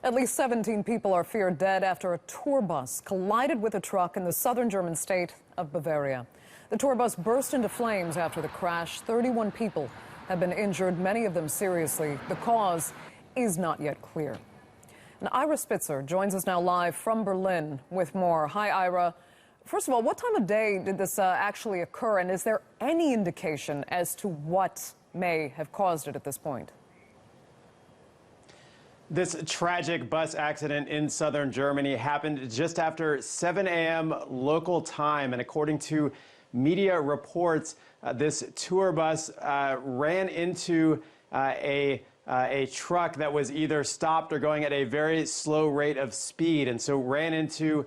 At least 17 people are feared dead after a tour bus collided with a truck in the southern German state of Bavaria. The tour bus burst into flames after the crash. 31 people have been injured, many of them seriously. The cause is not yet clear. And Ira Spitzer joins us now live from Berlin with more. Hi, Ira. First of all, what time of day did this actually occur, and is there any indication as to what may have caused it at this point? This tragic bus accident in southern Germany happened just after 7 a.m. local time, and according to media reports, this tour bus ran into a truck that was either stopped or going at a very slow rate of speed, and so ran into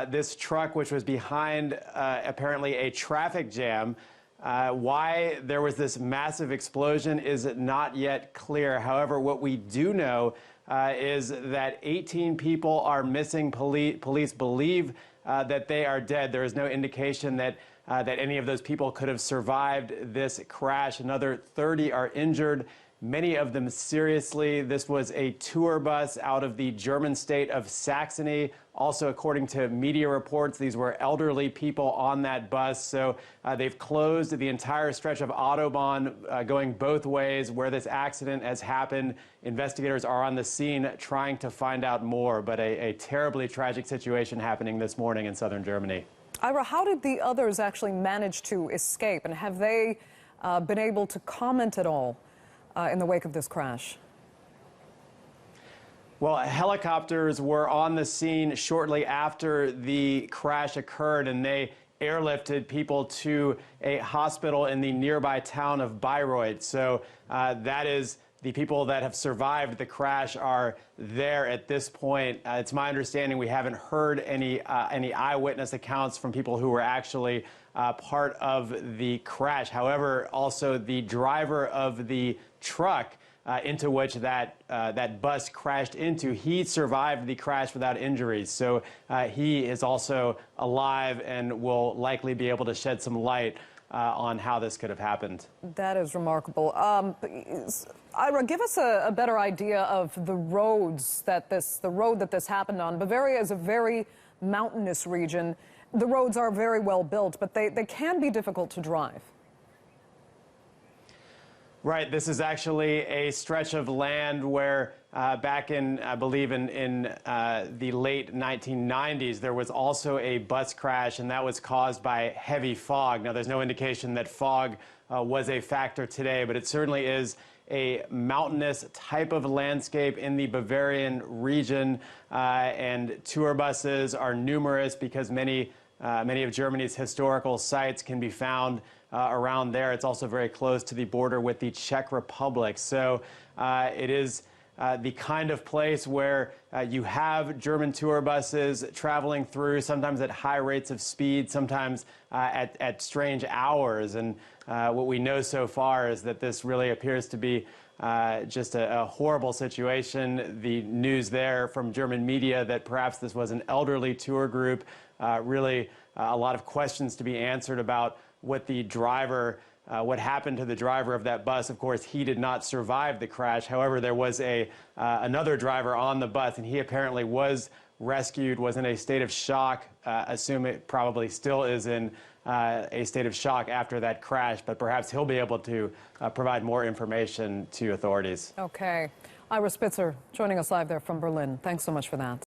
this truck, which was behind apparently a traffic jam. Why there was this massive explosion is not yet clear. However, what we do know is that 18 people are missing. Police believe that they are dead. There is no indication that any of those people could have survived this crash. Another 30 are injured, many of them seriously. This was a tour bus out of the German state of Saxony. Also, according to media reports, these were elderly people on that bus. So they've closed the entire stretch of Autobahn going both ways where this accident has happened. Investigators are on the scene trying to find out more, but a terribly tragic situation happening this morning in southern Germany. Ira, how did the others actually manage to escape, and have they been able to comment at all in the wake of this crash? Well, helicopters were on the scene shortly after the crash occurred, and they airlifted people to a hospital in the nearby town of Bayreuth. So that is the people that have survived the crash are there at this point. It's my understanding we haven't heard any eyewitness accounts from people who were actually part of the crash. However, also the driver of the truck into which that bus crashed into, he survived the crash without injuries. So he is also alive and will likely be able to shed some light on how this could have happened. That is remarkable. Ira, give us a better idea of the roads the road that this happened on. Bavaria is a very mountainous region. The roads are very well built, but they can be difficult to drive. Right. This is actually a stretch of land where back in, I believe, in the late 1990s, there was also a bus crash, and that was caused by heavy fog. Now, there's no indication that fog was a factor today, but it certainly is a mountainous type of landscape in the Bavarian region, and tour buses are numerous because many of Germany's historical sites can be found around there. It's also very close to the border with the Czech Republic. So it is the kind of place where you have German tour buses traveling through, sometimes at high rates of speed, sometimes at strange hours. And what we know so far is that this really appears to be just a horrible situation. The news there from German media that perhaps this was an elderly tour group, really a lot of questions to be answered about what happened to the driver of that bus. Of course, he did not survive the crash. However, there was another driver on the bus, and he apparently was rescued, was in a state of shock. Assume it probably still is in a state of shock after that crash, but perhaps he'll be able to provide more information to authorities. Okay. Ira Spitzer joining us live there from Berlin. Thanks so much for that.